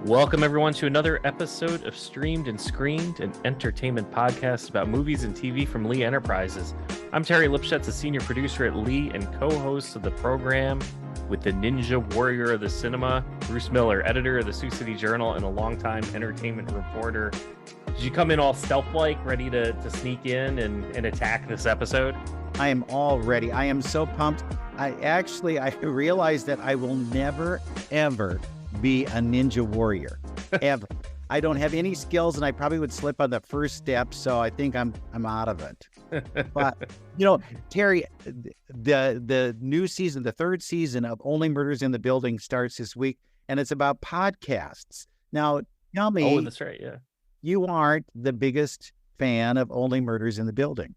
Welcome, everyone, to another episode of Streamed and Screened, an entertainment podcast about movies and TV from Lee Enterprises. I'm Terry Lipschutz, a senior producer at Lee and co-host of the program with the Ninja Warrior of the Cinema, Bruce Miller, editor of the Sioux City Journal and a longtime entertainment reporter. Did you come in all stealth-like, ready to sneak in and attack this episode? I am all ready. I am so pumped. I realized that I will never, ever be a ninja warrior, ever. I don't have any skills, and I probably would slip on the first step, so I think I'm out of it. But, Terry, the new season, the third season of Only Murders in the Building starts this week, and it's about podcasts. Now, tell me, oh, that's right, yeah. You aren't the biggest fan of Only Murders in the Building.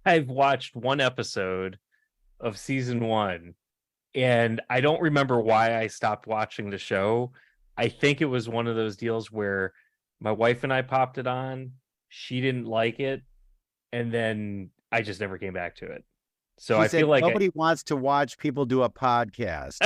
I've watched one episode of season one, and I don't remember why I stopped watching the show. I think it was one of those deals where my wife and I popped it on. She didn't like it, and then I just never came back to it. So I feel like nobody wants to watch people do a podcast.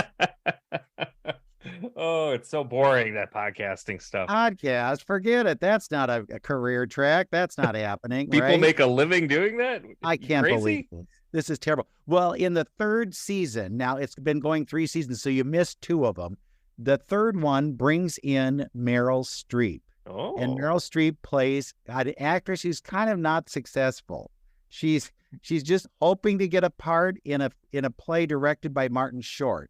Oh, it's so boring, that podcasting stuff. Podcast, forget it. That's not a career track. That's not happening. People right? make a living doing that? I can't believe this. This is terrible. Well, in the third season, now it's been going 3 seasons, so you missed 2 of them. The third one brings in Meryl Streep. Oh. And Meryl Streep plays an actress who's kind of not successful. She's just hoping to get a part in a play directed by Martin Short.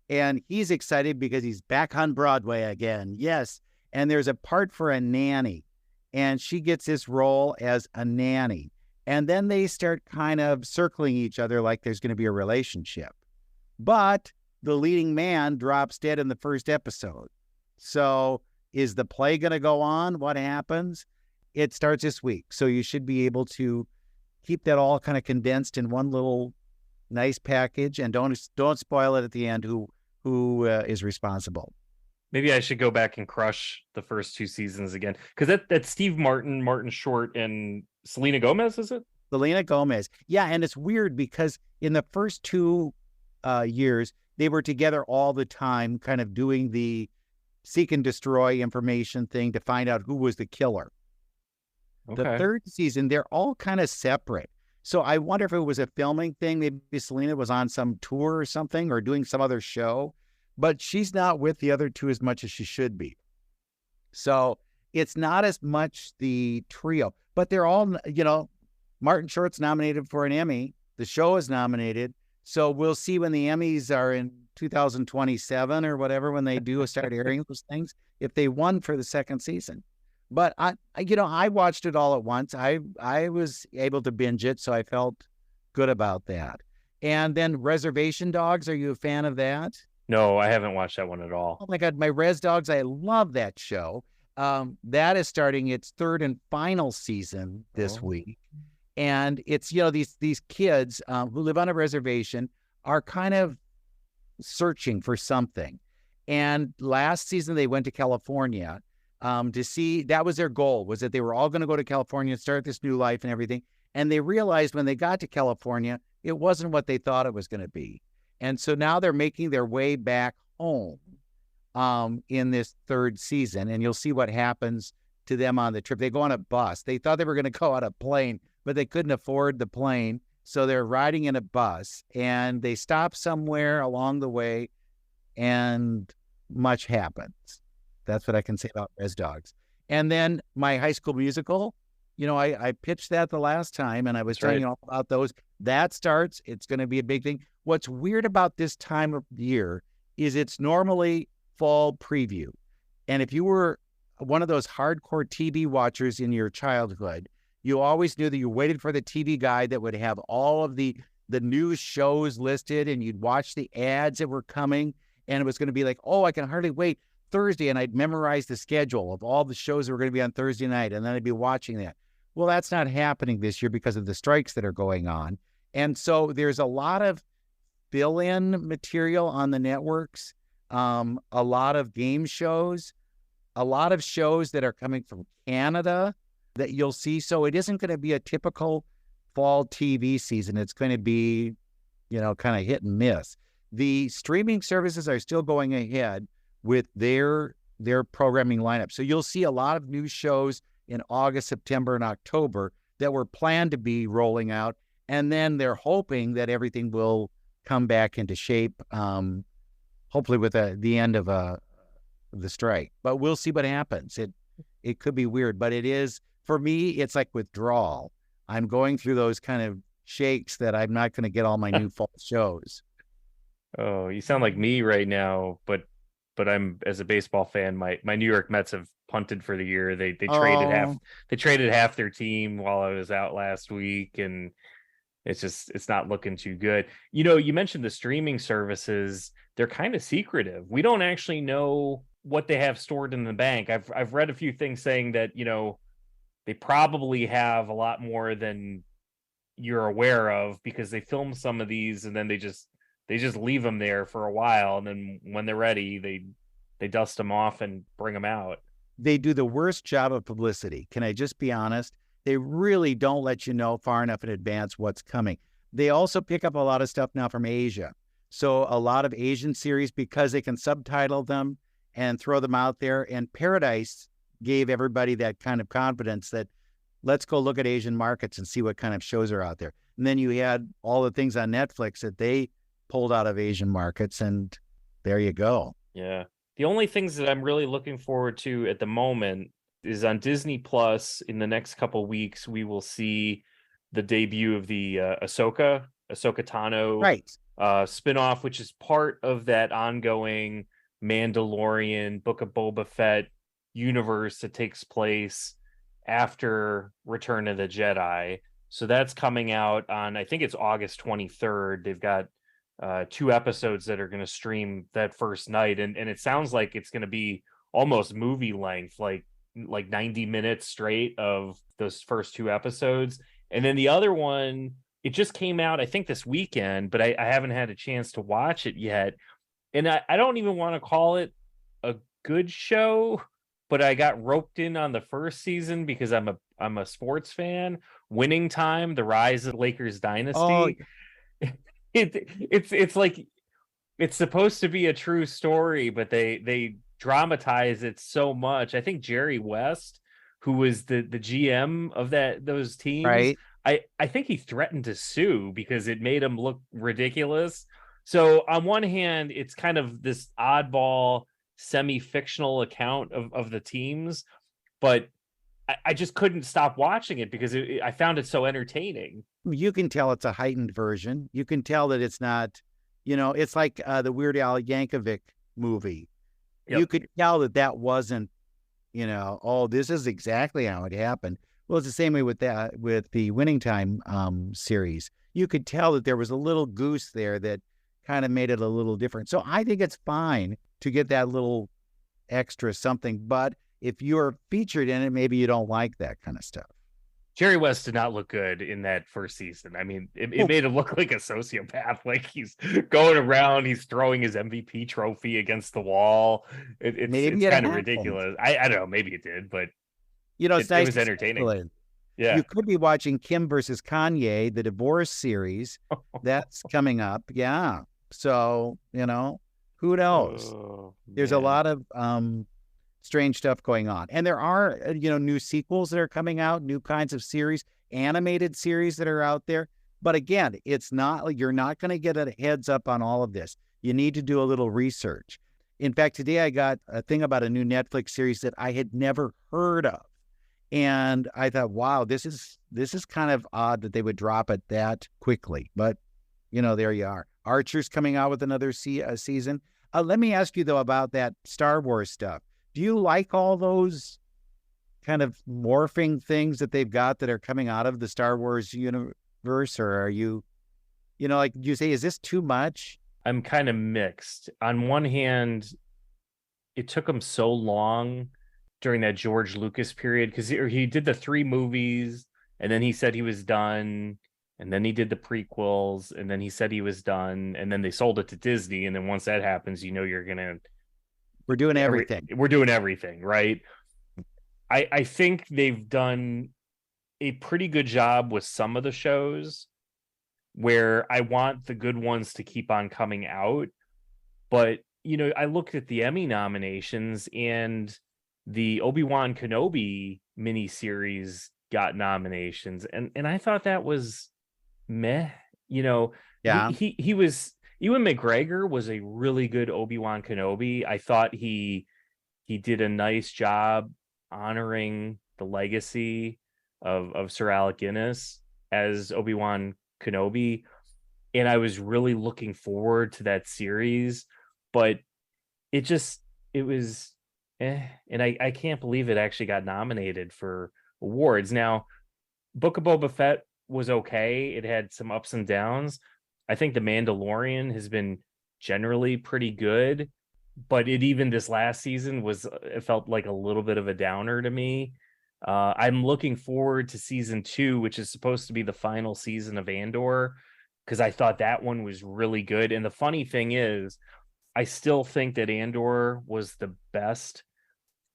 And he's excited because he's back on Broadway again. Yes. And there's a part for a nanny. And she gets this role as a nanny. And then they start kind of circling each other like there's going to be a relationship. But the leading man drops dead in the first episode. So is the play going to go on? What happens? It starts this week. So you should be able to keep that all kind of condensed in one little nice package, and don't spoil it at the end who is responsible. Maybe I should go back and crush the first 2 seasons again, because that's Steve Martin Short, and Selena Gomez, is it? Selena Gomez. Yeah, and it's weird because in the first 2 years, they were together all the time, kind of doing the seek and destroy information thing to find out who was the killer. Okay. The third season, they're all kind of separate. So I wonder if it was a filming thing. Maybe Selena was on some tour or something, or doing some other show, but she's not with the other 2 as much as she should be. So it's not as much the trio, but they're all, Martin Short's nominated for an Emmy. The show is nominated. So we'll see when the Emmys are in 2027 or whatever, when they do start airing those things, if they won for the second season. But I watched it all at once. I was able to binge it, so I felt good about that. And then Reservation Dogs, are you a fan of that? No, I haven't watched that one at all. Oh my God, my Res Dogs, I love that show. That is starting its 3rd and final season this week. And it's, these kids who live on a reservation are kind of searching for something. And last season they went to California to see, that was their goal, was that they were all going to go to California and start this new life and everything. And they realized when they got to California, it wasn't what they thought it was going to be. And so now they're making their way back home in this 3rd season. And you'll see what happens to them on the trip. They go on a bus. They thought they were going to go on a plane, but they couldn't afford the plane. So they're riding in a bus, and they stop somewhere along the way, and much happens. That's what I can say about Res Dogs. And then my High School Musical, I pitched that the last time, and I was telling you all about those. That starts. It's going to be a big thing. What's weird about this time of year is it's normally fall preview. And if you were one of those hardcore TV watchers in your childhood, you always knew that you waited for the TV guide that would have all of the new shows listed, and you'd watch the ads that were coming, and it was going to be like, oh, I can hardly wait Thursday, and I'd memorize the schedule of all the shows that were going to be on Thursday night, and then I'd be watching that. Well, that's not happening this year because of the strikes that are going on. And so there's a lot of fill-in material on the networks, a lot of game shows, a lot of shows that are coming from Canada that you'll see. So it isn't going to be a typical fall TV season. It's going to be, kind of hit and miss. The streaming services are still going ahead with their their programming lineup. So you'll see a lot of new shows in August, September, and October that were planned to be rolling out. And then they're hoping that everything will come back into shape, hopefully with the end of the strike. But we'll see what happens. It could be weird, but it is, for me, it's like withdrawal. I'm going through those kind of shakes that I'm not going to get all my new fall shows. Oh, you sound like me right now, but I'm, as a baseball fan, my New York Mets have punted for the year. They traded half their team while I was out last week, and it's not looking too good. You mentioned the streaming services. They're kind of secretive. We don't actually know what they have stored in the bank. I've read a few things saying that, they probably have a lot more than you're aware of, because they film some of these and then they just leave them there for a while, and then when they're ready, they dust them off and bring them out. They do the worst job of publicity. Can I just be honest? They really don't let you know far enough in advance what's coming. They also pick up a lot of stuff now from Asia. So a lot of Asian series, because they can subtitle them and throw them out there. And Paradise gave everybody that kind of confidence that let's go look at Asian markets and see what kind of shows are out there. And then you had all the things on Netflix that they pulled out of Asian markets, and there you go. Yeah. The only things that I'm really looking forward to at the moment is on Disney Plus. In the next couple weeks, we will see the debut of the Ahsoka Tano spinoff, which is part of that ongoing Mandalorian Book of Boba Fett universe that takes place after Return of the Jedi. So that's coming out on, I think it's August 23rd. They've got 2 episodes that are going to stream that first night, and it sounds like it's going to be almost movie length, like 90 minutes straight of those first 2 episodes. And then the other one, it just came out, I think, this weekend, but I haven't had a chance to watch it yet. And I don't even want to call it a good show, but I got roped in on the first season because I'm a sports fan. Winning Time: The Rise of the Lakers Dynasty. Oh. It's like, it's supposed to be a true story, but they dramatize it so much. I think Jerry West, who was the GM of those teams, right? I think he threatened to sue because it made him look ridiculous. So on one hand, it's kind of this oddball semi-fictional account of the teams, but I just couldn't stop watching it because I found it so entertaining. You can tell it's a heightened version. You can tell that it's not, it's like the Weird Al Yankovic movie. Yep. You could tell that wasn't, this is exactly how it happened. Well, it's the same way with the Winning Time series. You could tell that there was a little goose there that kind of made it a little different. So I think it's fine to get that little extra something, but if you're featured in it, maybe you don't like that kind of stuff. Jerry West did not look good in that first season. I mean, it made him look like a sociopath. Like, he's going around, he's throwing his MVP trophy against the wall. It's kind of ridiculous. I don't know, maybe it did, but it's nice. It was entertaining. Yeah. You could be watching Kim versus Kanye, the divorce series. That's coming up. Yeah. So, who knows? There's a lot of strange stuff going on. And there are, new sequels that are coming out, new kinds of series, animated series that are out there. But again, it's not like you're not going to get a heads up on all of this. You need to do a little research. In fact, today I got a thing about a new Netflix series that I had never heard of. And I thought, wow, this is kind of odd that they would drop it that quickly. But, there you are. Archer's coming out with another season. Let me ask you, though, about that Star Wars stuff. Do you like all those kind of morphing things that they've got that are coming out of the Star Wars universe? Or are you, like you say, is this too much? I'm kind of mixed. On one hand, it took them so long during that George Lucas period, because he did the 3 movies, and then he said he was done, and then he did the prequels, and then he said he was done, and then they sold it to Disney, and then once that happens, we're doing everything. We're doing everything, right? I think they've done a pretty good job with some of the shows where I want the good ones to keep on coming out. But, I looked at the Emmy nominations, and the Obi-Wan Kenobi miniseries got nominations, and I thought that was meh. Yeah. He was Ewan McGregor was a really good Obi-Wan Kenobi. I thought he did a nice job honoring the legacy of Sir Alec Guinness as Obi-Wan Kenobi, and I was really looking forward to that series, but it was and I can't believe it actually got nominated for awards. Now, Book of Boba Fett was okay. It had some ups and downs. I think The Mandalorian has been generally pretty good, but even this last season it felt like a little bit of a downer to me. I'm looking forward to season 2, which is supposed to be the final season of Andor, because I thought that one was really good. And the funny thing is, I still think that Andor was the best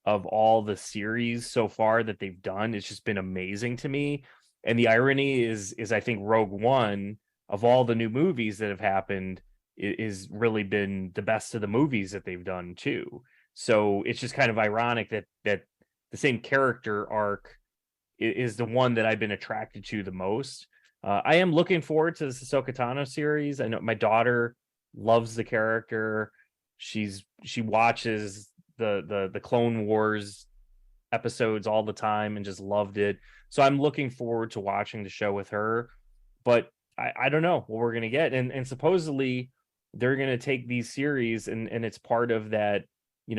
of all the series so far that they've done. It's just been amazing to me. And the irony is I think Rogue One, of all the new movies that have happened, is really been the best of the movies that they've done too. So it's just kind of ironic that the same character arc is the one that I've been attracted to the most. I am looking forward to the Ahsoka Tano series. I know my daughter loves the character. She watches the Clone Wars episodes all the time and just loved it. So I'm looking forward to watching the show with her. But I don't know what we're gonna get. And supposedly they're gonna take these series and it's part of that,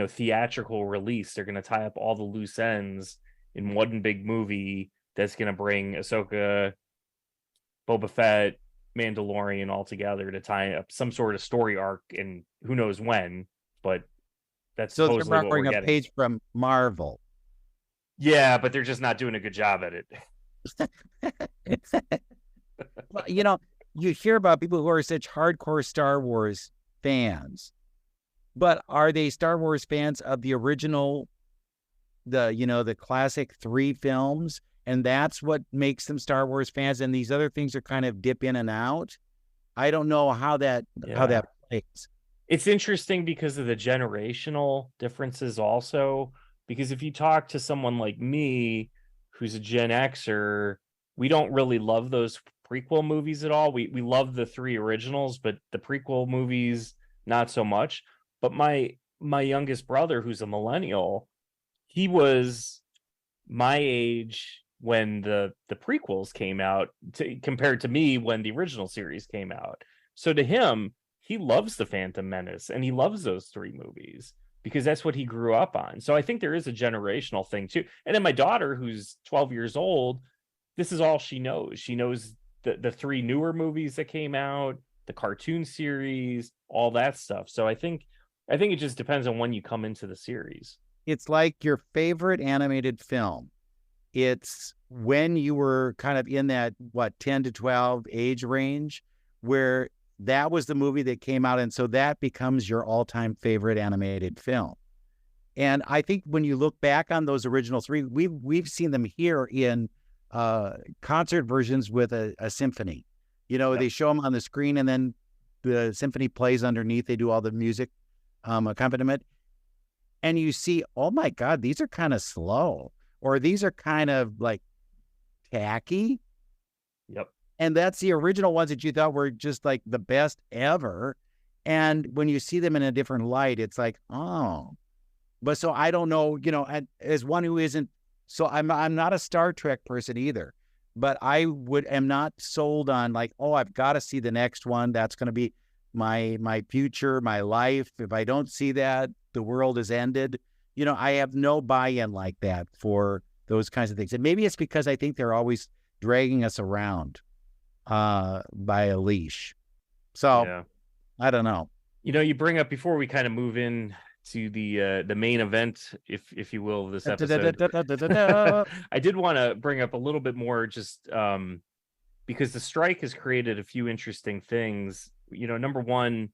theatrical release. They're gonna tie up all the loose ends in one big movie that's gonna bring Ahsoka, Boba Fett, Mandalorian all together to tie up some sort of story arc, and who knows when, but that's So they're supposedly what we're borrowing a getting. page from Marvel. Yeah, but they're just not doing a good job at it. Well, you hear about people who are such hardcore Star Wars fans, but are they Star Wars fans of the original, the classic 3 films? And that's what makes them Star Wars fans. And these other things are kind of dip in and out. I don't know how that plays. It's interesting because of the generational differences also, because if you talk to someone like me who's a Gen Xer, we don't really love those prequel movies at all. We love the 3 originals, but the prequel movies not so much. But my youngest brother, who's a millennial, he was my age when the prequels came out compared to me when the original series came out. So to him, he loves the Phantom Menace and he loves those 3 movies because that's what he grew up on. So I think there is a generational thing too. And then my daughter, who's 12 years old, this is all she knows. She knows the 3 newer movies that came out, the cartoon series, all that stuff. So I think it just depends on when you come into the series. It's like your favorite animated film. It's when you were kind of in that 10 to 12 age range where that was the movie that came out, and so that becomes your all-time favorite animated film. And I think when you look back on those original 3, we've seen them here in concert versions with a symphony. Yep. They show them on the screen, and then the symphony plays underneath. They do all the music accompaniment, and you see, oh my God, these are kind of slow, or these are kind of like tacky. Yep. And that's the original ones that you thought were just like the best ever. And when you see them in a different light, it's like, oh. But so I don't know, as one who isn't, so I'm not a Star Trek person either, but I am not sold on like, oh, I've got to see the next one. That's going to be my future, my life. If I don't see that, the world is ended. I have no buy-in like that for those kinds of things. And maybe it's because I think they're always dragging us around by a leash. So yeah. I don't know. You bring up, before we kind of move in to the main event, if you will, of this episode, I did want to bring up a little bit more, just because the strike has created a few interesting things. Number one,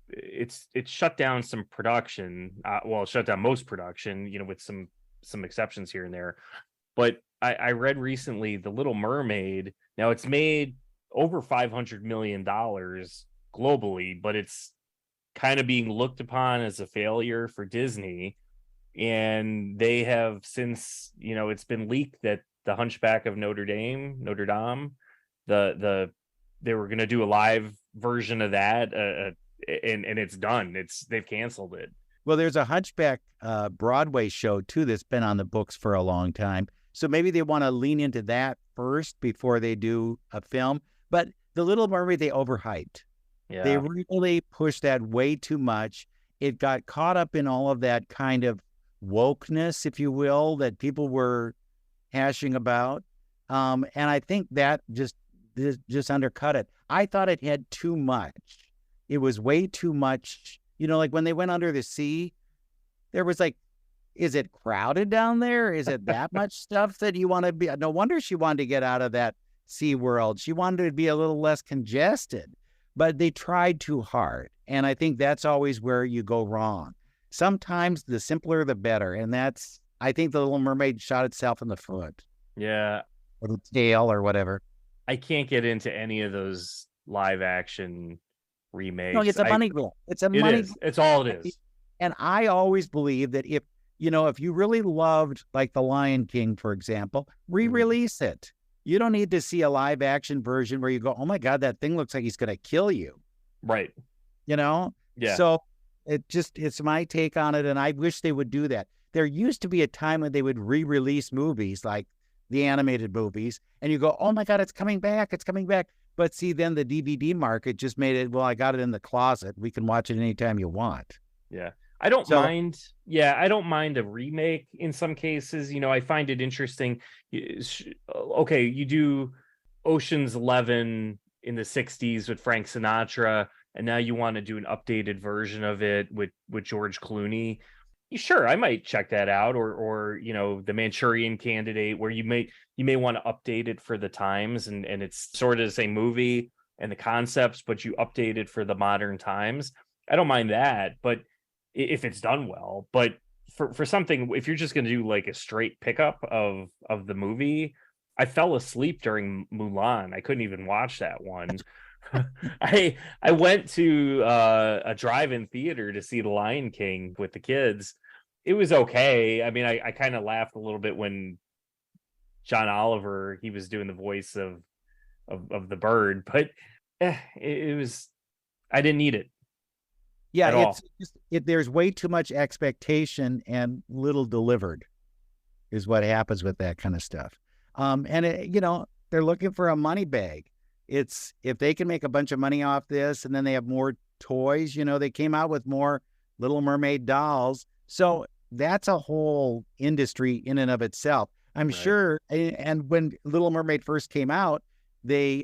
it shut down some production. It shut down most production, with some exceptions here and there. But I read recently The Little Mermaid. Now it's made over $500 million globally, but it's kind of being looked upon as a failure for Disney. And they have since, it's been leaked that the Hunchback of Notre Dame, they were going to do a live version of that, and it's done. They've canceled it. Well, there's a Hunchback Broadway show too that's been on the books for a long time. So maybe they want to lean into that first before they do a film. But The Little Mermaid, they overhyped. Yeah. They really pushed that way too much. It got caught up in all of that kind of wokeness, if you will, that people were hashing about. And I think that just undercut it. I thought it had too much. It was way too much. Like when they went under the sea, there was like, is it crowded down there? Is it that much stuff that you want to be? No wonder she wanted to get out of that sea world. She wanted to be a little less congested, but they tried too hard. And I think that's always where you go wrong. Sometimes the simpler, the better. And I think The Little Mermaid shot itself in the foot. Yeah. Or the tail or whatever. I can't get into any of those live action remakes. No, it's a money grab. It's a money grab. It's all it is. And I always believe that if you really loved like The Lion King, for example, re-release it. You don't need to see a live action version where you go, oh my God, that thing looks like he's going to kill you. Right. Yeah. So it's my take on it. And I wish they would do that. There used to be a time when they would re-release movies like the animated movies and you go, oh my God, it's coming back. It's coming back. But see, then the DVD market just made it, well, I got it in the closet. We can watch it anytime you want. Yeah. I don't mind. Yeah, I don't mind a remake in some cases. I find it interesting. Okay, you do Ocean's 11 in the 60s with Frank Sinatra, and now you want to do an updated version of it with George Clooney. Sure, I might check that out. Or The Manchurian Candidate, where you may want to update it for the times, and it's sort of the same movie and the concepts, but you update it for the modern times. I don't mind that, but if it's done well. But for something, if you're just going to do like a straight pickup of the movie, I fell asleep during Mulan. I couldn't even watch that one. I went to a drive-in theater to see The Lion King with the kids. It was okay. I mean, I kind of laughed a little bit when John Oliver, he was doing the voice of the bird, but it was, I didn't need it. Yeah, there's way too much expectation and little delivered is what happens with that kind of stuff. They're looking for a money bag. It's if they can make a bunch of money off this and then they have more toys, they came out with more Little Mermaid dolls. So that's a whole industry in and of itself. I'm sure. And when Little Mermaid first came out, they,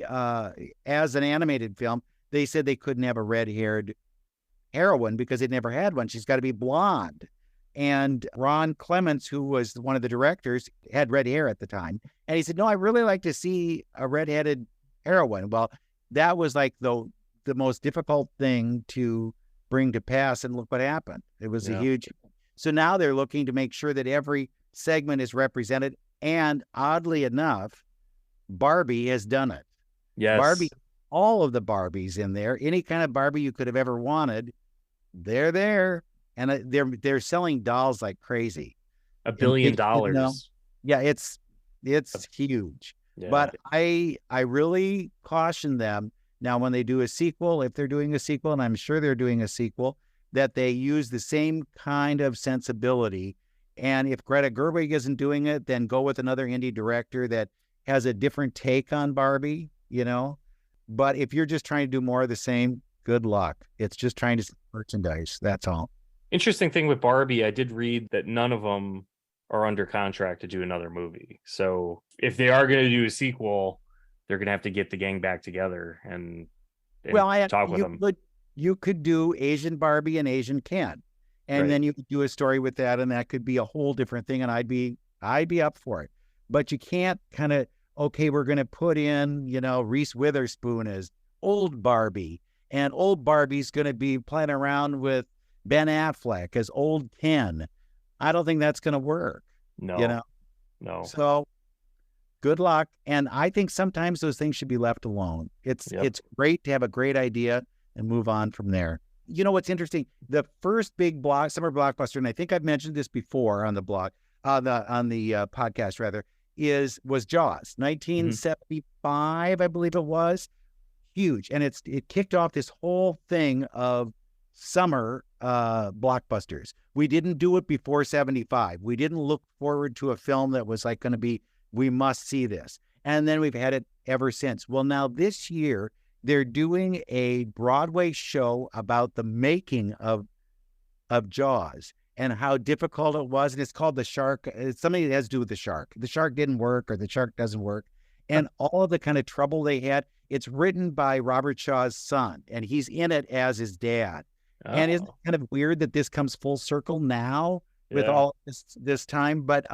as an animated film, they said they couldn't have a red-haired heroine because they'd never had one. She's got to be blonde. And Ron Clements, who was one of the directors, had red hair at the time. And he said, no, I really like to see a redheaded heroine. Well, that was like the most difficult thing to bring to pass. And look what happened. It was a huge. So now they're looking to make sure that every segment is represented. And oddly enough, Barbie has done it. Yes. Barbie, all of the Barbies in there, any kind of Barbie you could have ever wanted, they're there. And they're selling dolls like crazy. $1 billion. Yeah, it's huge. Yeah. But I really caution them now when they do a sequel, if they're doing a sequel, and I'm sure they're doing a sequel, that they use the same kind of sensibility. And if Greta Gerwig isn't doing it, then go with another indie director that has a different take on Barbie, But if you're just trying to do more of the same, good luck. It's just trying to sell merchandise. That's all. Interesting thing with Barbie, I did read that none of them are under contract to do another movie. So if they are going to do a sequel, they're going to have to get the gang back together and talk with them. You could do Asian Barbie and Asian Ken, and then you could do a story with that, and that could be a whole different thing. And I'd be up for it. But you can't kind of, we're going to put in, Reese Witherspoon as old Barbie, and old Barbie's going to be playing around with Ben Affleck as old Ken. I don't think that's going to work. No. So good luck. And I think sometimes those things should be left alone. It's great to have a great idea and move on from there. you know what's interesting? The first big summer blockbuster, and I think I've mentioned this before on the blog, on the podcast rather, was Jaws, 1975, I believe it was. Huge, and it kicked off this whole thing of summer blockbusters. We didn't do it before 75. We didn't look forward to a film that was like going to be, we must see this. And then we've had it ever since. Well, now this year, they're doing a Broadway show about the making of Jaws and how difficult it was. And it's called The Shark. It's something that has to do with the shark. The shark didn't work, or the shark doesn't work. And all of the kind of trouble they had. It's written by Robert Shaw's son, and he's in it as his dad. Oh. And isn't it kind of weird that this comes full circle now with all this time? But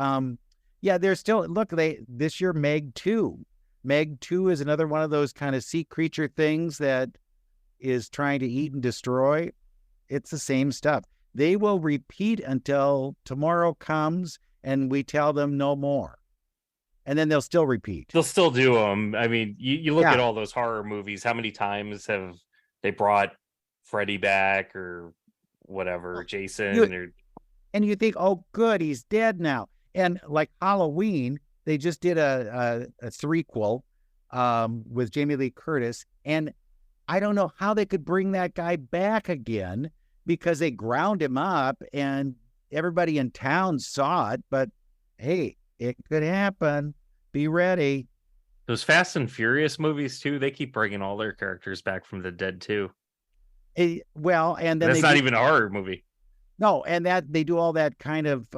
yeah, there's still, look, this year, Meg 2. Meg 2 is another one of those kind of sea creature things that is trying to eat and destroy. It's the same stuff. They will repeat until tomorrow comes and we tell them no more. And then they'll still repeat. They'll still do them. I mean, you look at all those horror movies. How many times have they brought Freddy back or whatever, Jason? And you think, oh, good, he's dead now. And like Halloween, they just did a threequel with Jamie Lee Curtis. And I don't know how they could bring that guy back again because they ground him up and everybody in town saw it. But hey, it could happen. Be ready. Those Fast and Furious movies, too, they keep bringing all their characters back from the dead, too. Well, and then that's not even a horror movie. No, and that they do all that kind of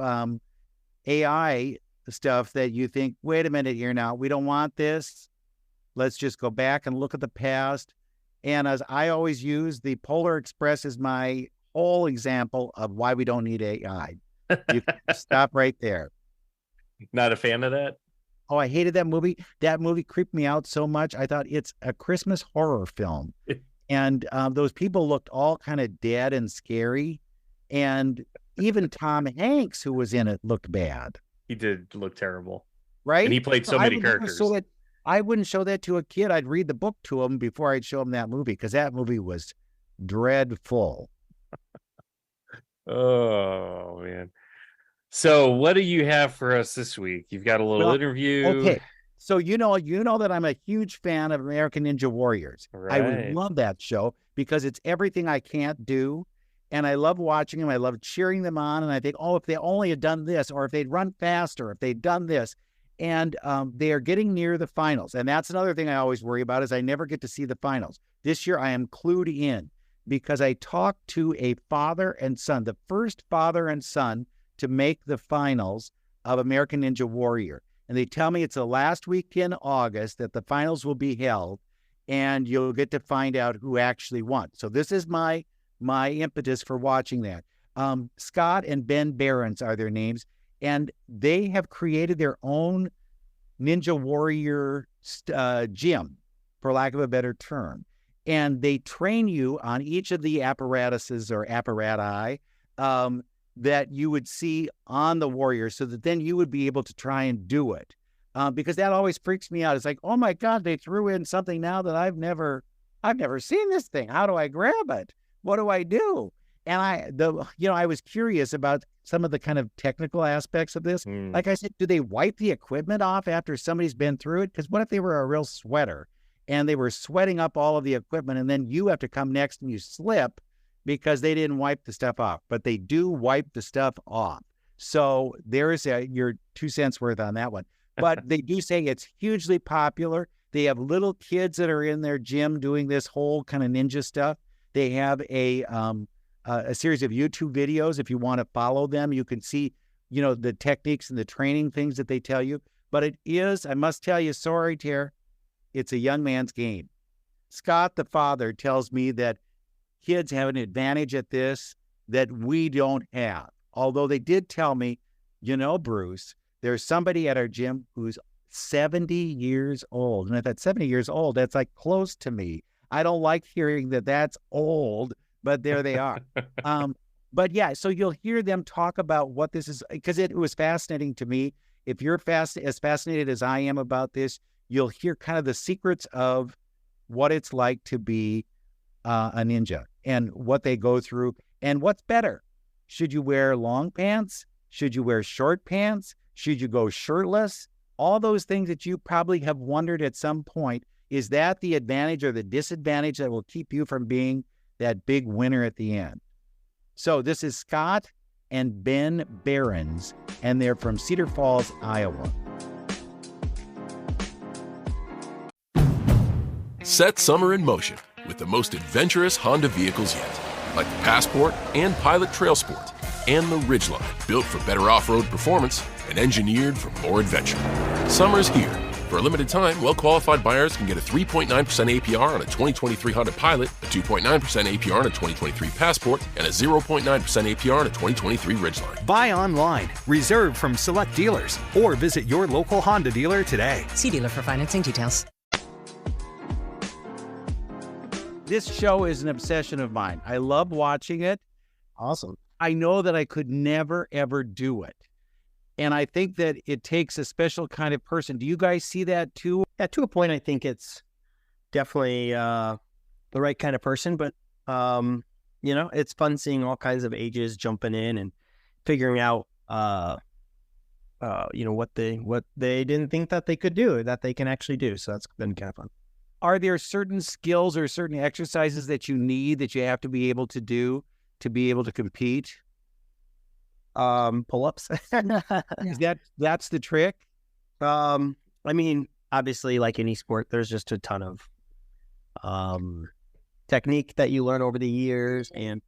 AI stuff that you think, wait a minute here now, we don't want this. Let's just go back and look at the past. And as I always use, the Polar Express is my whole example of why we don't need AI. You can stop right there. Not a fan of that? Oh, I hated that movie. That movie creeped me out so much. I thought it's a Christmas horror film. And those people looked all kind of dead and scary. And even Tom Hanks, who was in it, looked bad. He did look terrible. Right? And he played so many characters. I wouldn't show that to a kid. I'd read the book to him before I'd show him that movie because that movie was dreadful. Oh, man. So what do you have for us this week? You've got a little interview. Okay. So you know that I'm a huge fan of American Ninja Warriors. Right. I would love that show because it's everything I can't do. And I love watching them. I love cheering them on. And I think, oh, if they only had done this, or if they'd run faster, if they'd done this. And they are getting near the finals. And that's another thing I always worry about is I never get to see the finals. This year I am clued in because I talked to a father and son, the first father and son to make the finals of American Ninja Warrior. And they tell me it's the last week in August that the finals will be held and you'll get to find out who actually won. So this is my impetus for watching that. Scott and Ben Behrends are their names, and they have created their own Ninja Warrior gym, for lack of a better term. And they train you on each of the apparatuses or apparati that you would see on the Warriors so that then you would be able to try and do it. Because that always freaks me out. It's like, oh my God, they threw in something now that I've never seen this thing. How do I grab it? What do I do? And I was curious about some of the kind of technical aspects of this. Like I said, do they wipe the equipment off after somebody's been through it? Because what if they were a real sweater and they were sweating up all of the equipment and then you have to come next and you slip because they didn't wipe the stuff off, but they do wipe the stuff off. So there's your 2 cents worth on that one. But they do say it's hugely popular. They have little kids that are in their gym doing this whole kind of ninja stuff. They have a series of YouTube videos. If you want to follow them, you can see, the techniques and the training things that they tell you. But it is, I must tell you, sorry, Tara, it's a young man's game. Scott, the father, tells me that kids have an advantage at this that we don't have. Although they did tell me, Bruce, there's somebody at our gym who's 70 years old. And I thought 70 years old, that's like close to me. I don't like hearing that that's old, but there they are. But yeah, so you'll hear them talk about what this is, because it was fascinating to me. If you're as fascinated as I am about this, you'll hear kind of the secrets of what it's like to be a ninja. and what they go through and what's better. Should you wear long pants? Should you wear short pants? Should you go shirtless? All those things that you probably have wondered at some point, is that the advantage or the disadvantage that will keep you from being that big winner at the end? So this is Scott and Ben Behrends, and they're from Cedar Falls, Iowa. Set summer in motion with the most adventurous Honda vehicles yet, like the Passport and Pilot Trail Sport, and the Ridgeline, built for better off-road performance and engineered for more adventure. Summer's here. For a limited time, well-qualified buyers can get a 3.9% APR on a 2023 Honda Pilot, a 2.9% APR on a 2023 Passport, and a 0.9% APR on a 2023 Ridgeline. Buy online, reserve from select dealers, or visit your local Honda dealer today. See dealer for financing details. This show is an obsession of mine. I love watching it. Awesome. I know that I could never, ever do it. And I think that it takes a special kind of person. Do you guys see that too? Yeah, to a point, I think it's definitely the right kind of person. But, it's fun seeing all kinds of ages jumping in and figuring out, what they didn't think that they could do, that they can actually do. So that's been kind of fun. Are there certain skills or certain exercises that you need, that you have to be able to do to be able to compete? Pull-ups. That's the trick? Obviously, like any sport, there's just a ton of technique that you learn over the years. And,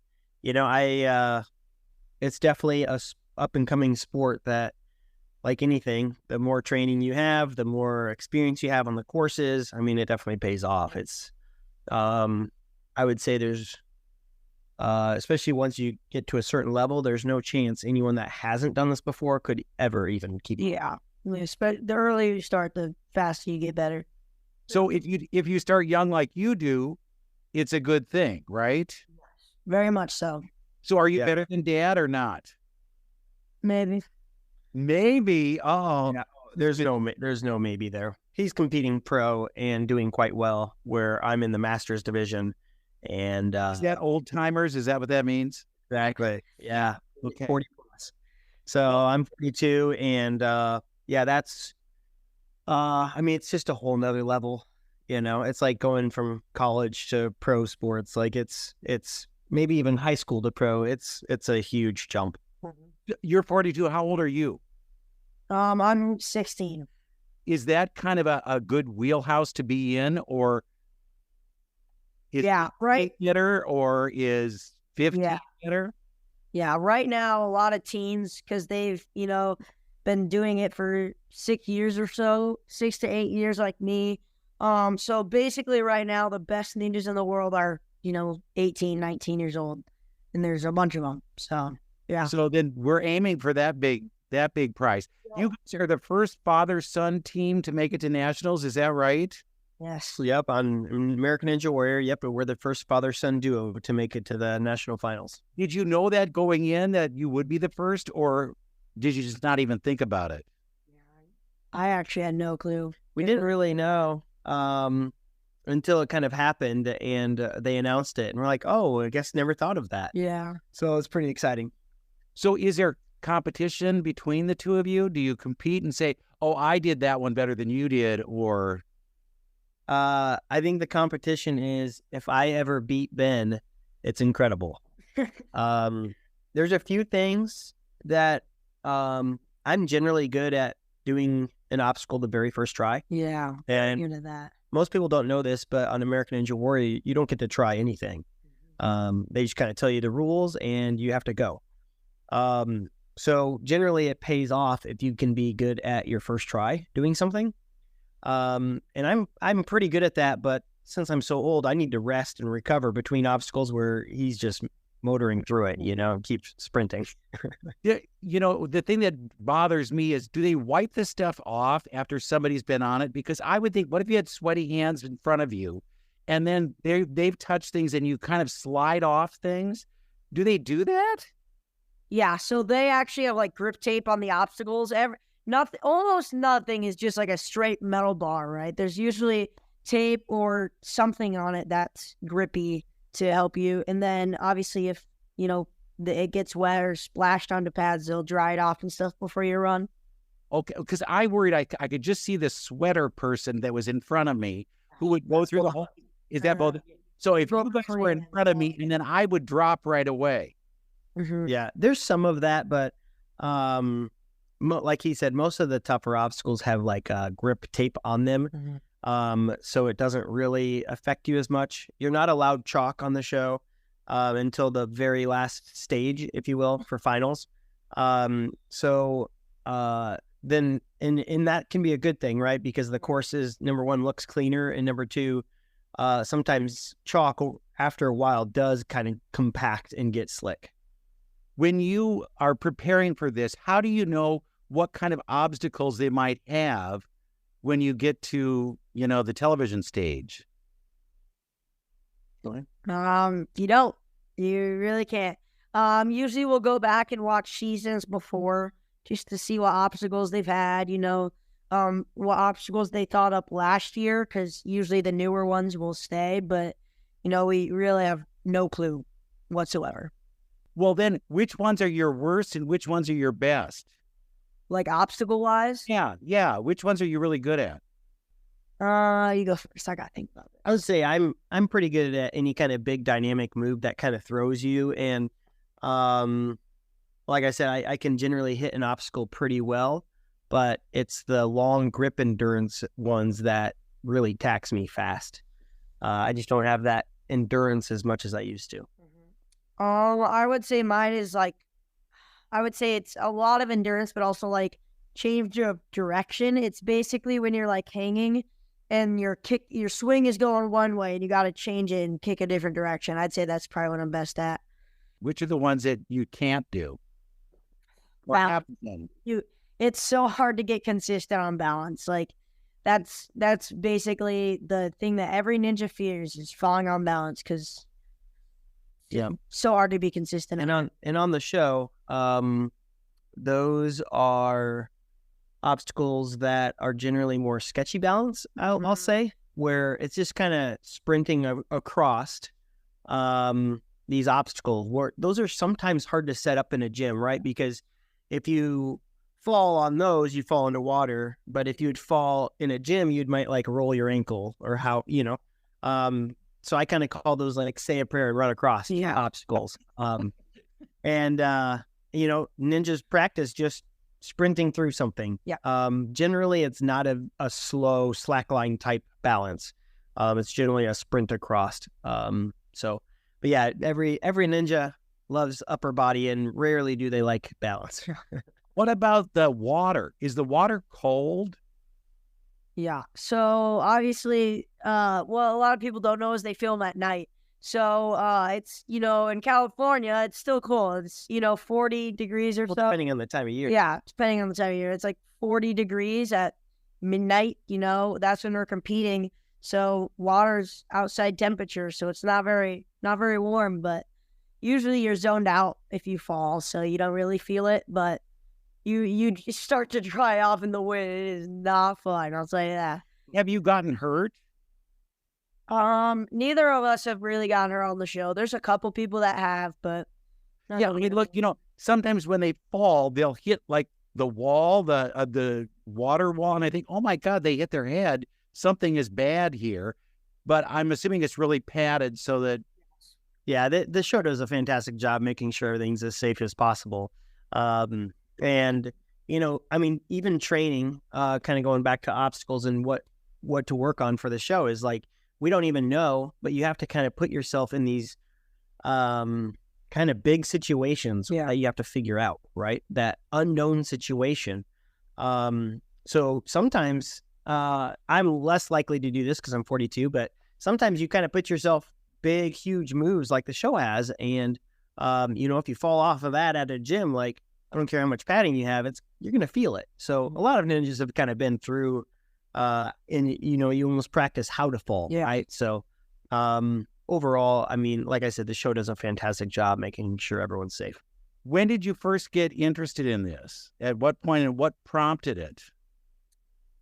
it's definitely a up-and-coming sport that, like anything, the more training you have, the more experience you have on the courses, it definitely pays off. It's, I would say there's, especially once you get to a certain level, there's no chance anyone that hasn't done this before could ever even keep it. Yeah. The earlier you start, the faster you get better. So if you start young like you do, it's a good thing, right? Very much so. So are you better than Dad or not? Maybe. Oh, yeah, there's no maybe there. He's competing pro and doing quite well, where I'm in the Masters division. And is that old timers? Is that what that means? Exactly. Yeah. Okay. 40 plus. So I'm 42, and that's. It's just a whole nother level. It's like going from college to pro sports. Like it's maybe even high school to pro. It's a huge jump. You're 42. How old are you? I'm 16. Is that kind of a good wheelhouse to be in, or is right better, or is 50 better? Yeah, right now a lot of teens, because they've been doing it for 6 years or so, 6 to 8 years, like me. So basically, right now the best ninjas in the world are 18, 19 years old, and there's a bunch of them. So. Yeah. So then we're aiming for that big prize. Yeah. You guys are the first father-son team to make it to nationals. Is that right? Yes. Yep. On American Ninja Warrior. Yep. But we're the first father-son duo to make it to the national finals. Did you know that going in that you would be the first, or did you just not even think about it? I actually had no clue. We didn't really know until it kind of happened, and they announced it, and we're like, oh, I guess never thought of that. Yeah. So it's pretty exciting. So is there competition between the two of you? Do you compete and say, oh, I did that one better than you did, or? I think the competition is, if I ever beat Ben, it's incredible. There's a few things that I'm generally good at doing an obstacle the very first try. Yeah, and that. Most people don't know this, but on American Ninja Warrior, you don't get to try anything. They just kind of tell you the rules, and you have to go. So generally it pays off if you can be good at your first try doing something. And I'm pretty good at that, but since I'm so old, I need to rest and recover between obstacles where he's just motoring through it, keeps sprinting. Yeah, the thing that bothers me is, do they wipe this stuff off after somebody's been on it? Because I would think, what if you had sweaty hands in front of you and then they've touched things and you kind of slide off things? Do they do that? Yeah, so they actually have like grip tape on the obstacles. Almost nothing is just like a straight metal bar, right? There's usually tape or something on it that's grippy to help you. And then obviously if, it gets wet or splashed onto pads, they'll dry it off and stuff before you run. Okay, because I worried I could just see the sweater person that was in front of me who would go through the whole. Is that both? So if you guys were in front of me, and then I would drop right away. Mm-hmm. Yeah, there's some of that, but like he said, most of the tougher obstacles have like grip tape on them. Mm-hmm. So it doesn't really affect you as much. You're not allowed chalk on the show until the very last stage, if you will, for finals. Then that can be a good thing, right? Because the courses, number one, looks cleaner, and number two, sometimes chalk after a while does kind of compact and get slick. When you are preparing for this, how do you know what kind of obstacles they might have when you get to, the television stage? You don't. You really can't. Usually we'll go back and watch seasons before just to see what obstacles they've had, what obstacles they thought up last year, because usually the newer ones will stay, but, we really have no clue whatsoever. Well, then, which ones are your worst and which ones are your best? Like obstacle-wise? Yeah. Which ones are you really good at? You go first. I gotta think about it. I would say I'm pretty good at any kind of big dynamic move that kind of throws you. And like I said, I can generally hit an obstacle pretty well, but it's the long grip endurance ones that really tax me fast. I just don't have that endurance as much as I used to. I would say mine is I would say it's a lot of endurance, but also like change of direction. It's basically when you're like hanging and your swing is going one way and you got to change it and kick a different direction. I'd say that's probably what I'm best at. Which are the ones that you can't do? What happens then? It's so hard to get consistent on balance. Like that's basically the thing that every ninja fears is falling on balance, because so hard to be consistent. And on the show, those are obstacles that are generally more sketchy balance, I'll say, where it's just kind of sprinting across these obstacles. Those are sometimes hard to set up in a gym, right? Because if you fall on those, you fall into water. But if you'd fall in a gym, you might like roll your ankle or how, so I kind of call those like say a prayer and run across obstacles. Ninjas practice just sprinting through something. Generally, it's not a slow slackline type balance. It's generally a sprint across. But yeah, every ninja loves upper body, and rarely do they like balance. What about the water? Is the water cold? Yeah. So obviously, what a lot of people don't know is they film at night. So it's, in California, it's still cold. It's, 40 degrees or so. Depending on the time of year. Yeah, depending on the time of year. It's like 40 degrees at midnight, that's when we're competing. So water's outside temperature, so it's not very warm, but usually you're zoned out if you fall, so you don't really feel it, but you start to dry off in the wind. It is not fun, I'll tell you that. Have you gotten hurt? Neither of us have really gotten hurt on the show. There's a couple people that have, but look, sometimes when they fall, they'll hit like the wall, the water wall, and I think, oh my God, they hit their head. Something is bad here. But I'm assuming it's really padded so that. Yeah, the show does a fantastic job making sure everything's as safe as possible. And, even training, kind of going back to obstacles and what to work on for the show is like, we don't even know, but you have to kind of put yourself in these kind of big situations that you have to figure out, right? That unknown situation. So sometimes I'm less likely to do this because I'm 42, but sometimes you kind of put yourself big, huge moves like the show has. And, if you fall off of that at a gym, like, I don't care how much padding you have, you're going to feel it. So a lot of ninjas have kind of been through, and you almost practice how to fall, right? So, overall, like I said, the show does a fantastic job making sure everyone's safe. When did you first get interested in this? At what point, and what prompted it?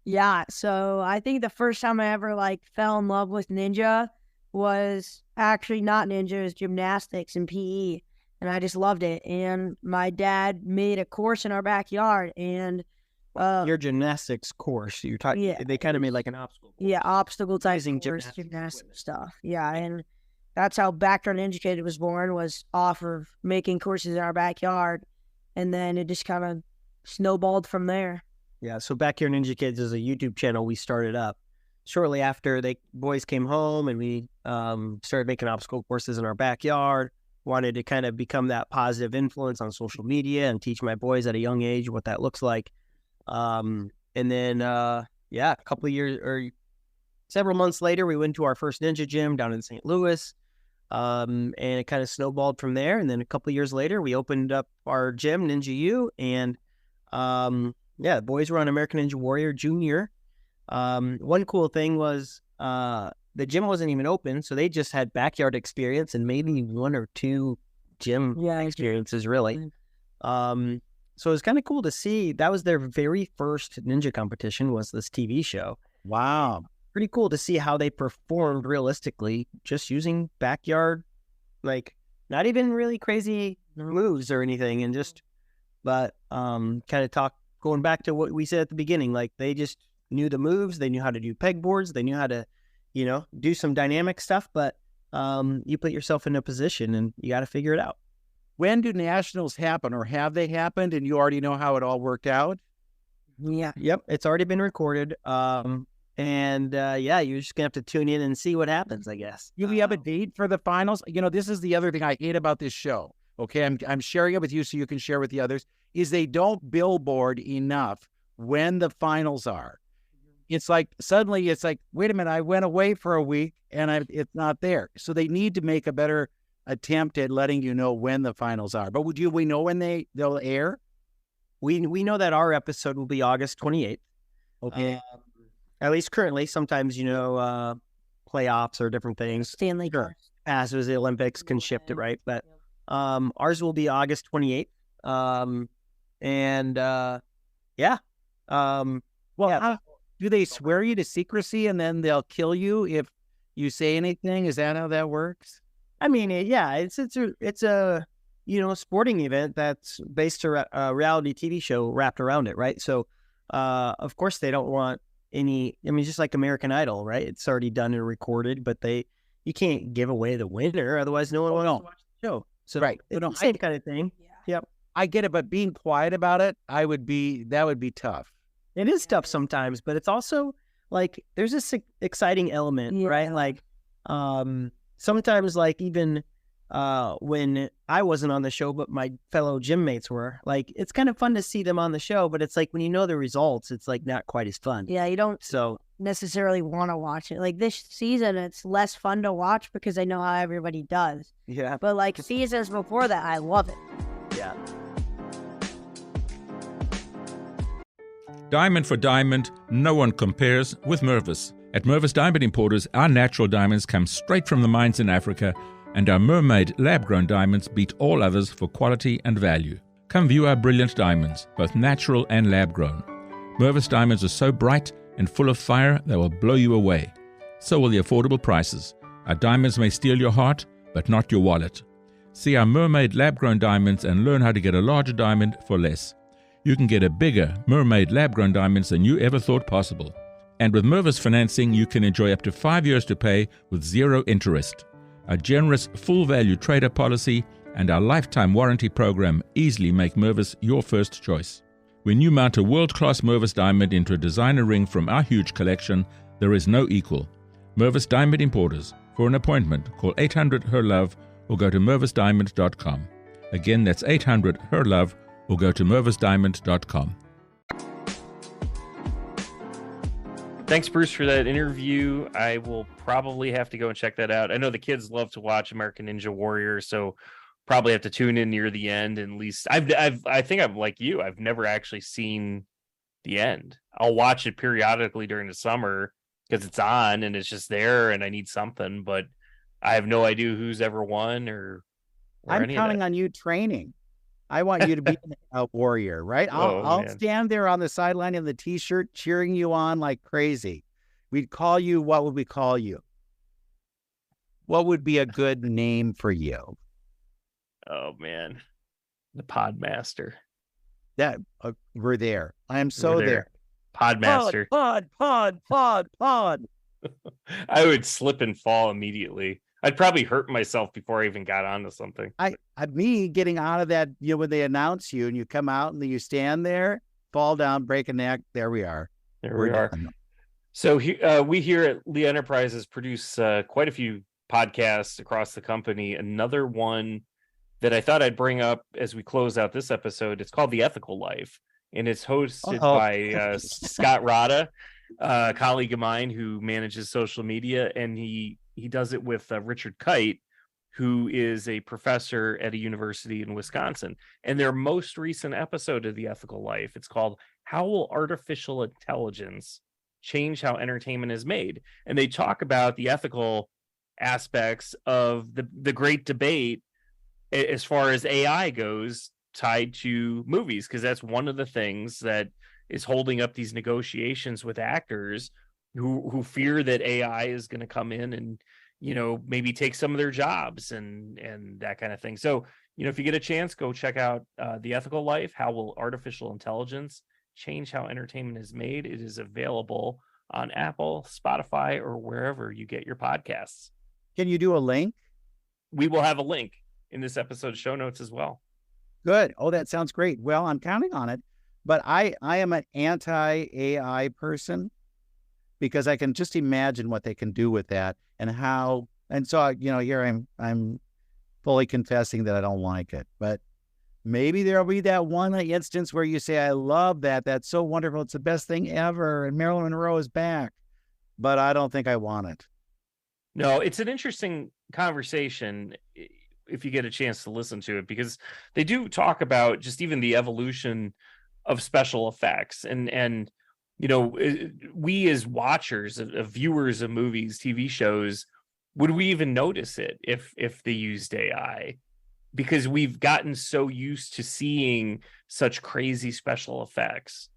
Yeah, so I think the first time I ever fell in love with ninja was actually not ninja, it was gymnastics and PE. And I just loved it. And my dad made a course in our backyard. And your gymnastics course, you're talking, yeah, they kind of made like an obstacle course. Yeah, obstacle type Using course, gymnastic stuff. Yeah, and that's how Backyard Ninja Kid was born, was off of making courses in our backyard. And then it just kind of snowballed from there. Yeah, so Backyard Ninja Kids is a YouTube channel we started up shortly after boys came home, and we started making obstacle courses in our backyard. Wanted to kind of become that positive influence on social media and teach my boys at a young age what that looks like. And then, a couple of years or several months later, we went to our first ninja gym down in St. Louis. And it kind of snowballed from there. And then a couple of years later, we opened up our gym, Ninja U, and the boys were on American Ninja Warrior Junior. One cool thing was the gym wasn't even open, so they just had backyard experience and maybe 1 or 2 gym experiences, really. So it was kind of cool to see. That was their very first ninja competition, was this TV show. Wow. Pretty cool to see how they performed realistically, just using backyard, like not even really crazy moves or anything, and but kind of going back to what we said at the beginning, like they just knew the moves, they knew how to do pegboards, they knew how to, do some dynamic stuff, but you put yourself in a position and you got to figure it out. When do nationals happen, or have they happened and you already know how it all worked out? Yeah. Yep. It's already been recorded. You're just gonna have to tune in and see what happens, I guess. Do we have a date for the finals? This is the other thing I hate about this show. Okay, I'm sharing it with you so you can share with the others, is they don't billboard enough when the finals are. It's like, suddenly it's like, wait a minute, I went away for a week and it's not there. So they need to make a better attempt at letting you know when the finals are. But we know when they'll air? We know that our episode will be August 28th. Okay. At least currently. Sometimes, playoffs or different things. Stanley Cup. As was the Olympics, can shift it, right? But ours will be August 28th. Do they swear you to secrecy and then they'll kill you if you say anything? Is that how that works? I mean, it's a sporting event that's based on a reality TV show wrapped around it, right? So, of course, they don't want just like American Idol, right? It's already done and recorded, but you can't give away the winner, otherwise no one wants to watch the show. So, right, it's the same kind of thing. Yeah. Yep, I get it, but being quiet about it, that would be tough. It is tough sometimes, but it's also like there's this exciting element, right? Like, sometimes, like, even when I wasn't on the show, but my fellow gym mates were, like, it's kind of fun to see them on the show, but it's like when you know the results, it's like not quite as fun. Yeah, you don't necessarily want to watch it. Like this season, it's less fun to watch because I know how everybody does. Yeah. But like seasons before that, I love it. Yeah. Diamond for diamond, no one compares with Mervis. At Mervis Diamond Importers, our natural diamonds come straight from the mines in Africa, and our mermaid lab-grown diamonds beat all others for quality and value. Come view our brilliant diamonds, both natural and lab-grown. Mervis diamonds are so bright and full of fire they will blow you away. So will the affordable prices. Our diamonds may steal your heart, but not your wallet. See our mermaid lab-grown diamonds and learn how to get a larger diamond for less. You can get a bigger mermaid lab-grown diamonds than you ever thought possible. And with Mervis financing, you can enjoy up to 5 years to pay with 0 interest. A generous full-value trader policy and our lifetime warranty program easily make Mervis your first choice. When you mount a world-class Mervis diamond into a designer ring from our huge collection, there is no equal. Mervis Diamond Importers. For an appointment, call 800-HER-LOVE or go to mervisdiamond.com. Again, that's 800-HER-LOVE or go to mervisdiamond.com. Thanks, Bruce, for that interview. I will probably have to go and check that out. I know the kids love to watch American Ninja Warrior, so probably have to tune in near the end. And at least I think I'm like you. I've never actually seen the end. I'll watch it periodically during the summer because it's on and it's just there, and I need something. But I have no idea who's ever won or I'm counting on you training. I want you to be a warrior, right? I'll stand there on the sideline in the T-shirt cheering you on like crazy. We'd call you, what would we call you? what would be a good name for you? Oh man, the Podmaster. That we're there. I am so We're there. Podmaster. Pod. I would slip and fall immediately. I'd probably hurt myself before I even got onto something. Me getting out of that, when they announce you and you come out and you stand there, fall down, break a neck. There we are. We are. So we here at Lee Enterprises produce quite a few podcasts across the company. Another one that I thought I'd bring up as we close out this episode, it's called The Ethical Life, and it's hosted by Scott Rada, a colleague of mine who manages social media, and he does it with Richard Kite, who is a professor at a university in Wisconsin. And their most recent episode of The Ethical Life, it's called How Will Artificial Intelligence Change How Entertainment is Made? And they talk about the ethical aspects of the great debate as far as AI goes tied to movies, because that's one of the things that is holding up these negotiations with actors who fear that AI is going to come in and maybe take some of their jobs and that kind of thing. So if you get a chance, go check out The Ethical Life, How Will Artificial Intelligence Change How Entertainment is Made. It is available on Apple, Spotify, or wherever you get your podcasts. Can you do a link? We will have a link in this episode's show notes as well. Good. Oh, that sounds great. Well, I'm counting on it, but I am an anti-AI person because I can just imagine what they can do with that and how. And so, here I'm fully confessing that I don't like it, but maybe there'll be that one instance where you say, I love that. That's so wonderful. It's the best thing ever. And Marilyn Monroe is back, but I don't think I want it. No, it's an interesting conversation if you get a chance to listen to it, because they do talk about just even the evolution of special effects and we as watchers of viewers of movies, TV shows, would we even notice it if they used AI? Because we've gotten so used to seeing such crazy special effects.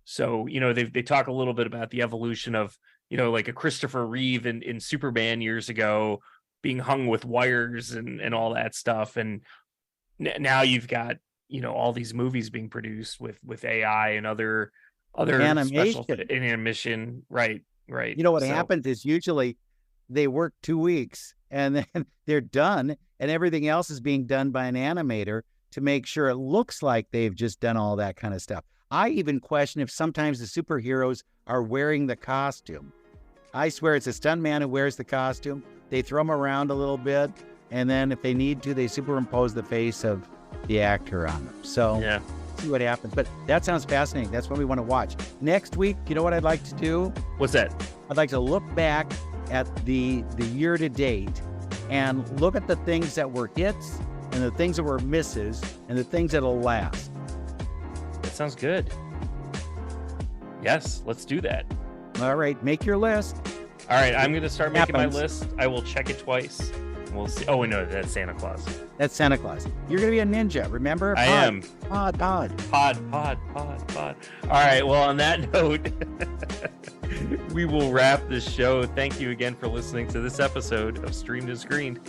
So, they talk a little bit about the evolution of, like a Christopher Reeve in Superman years ago being hung with wires and all that stuff. And now you've got, all these movies being produced with AI and other animation. Animation. Right. What happens is usually they work 2 weeks and then they're done and everything else is being done by an animator to make sure it looks like they've just done all that kind of stuff. I even question if sometimes the superheroes are wearing the costume. I swear it's a stuntman who wears the costume. They throw them around a little bit, and then if they need to, they superimpose the face of the actor on them. So yeah, see what happens. But that sounds fascinating. That's what we want to watch. Next week, you know what I'd like to do? What's that? I'd like to look back at the year to date and look at the things that were hits and the things that were misses and the things that'll last. That sounds good. Yes, let's do that. All right, make your list. All right, I'm going to start making my list. I will check it twice. We'll see. Oh, no, that's Santa Claus. That's Santa Claus. You're going to be a ninja, remember? I am. Pod. All right, well, on that note, we will wrap this show. Thank you again for listening to this episode of Streamed and Screened.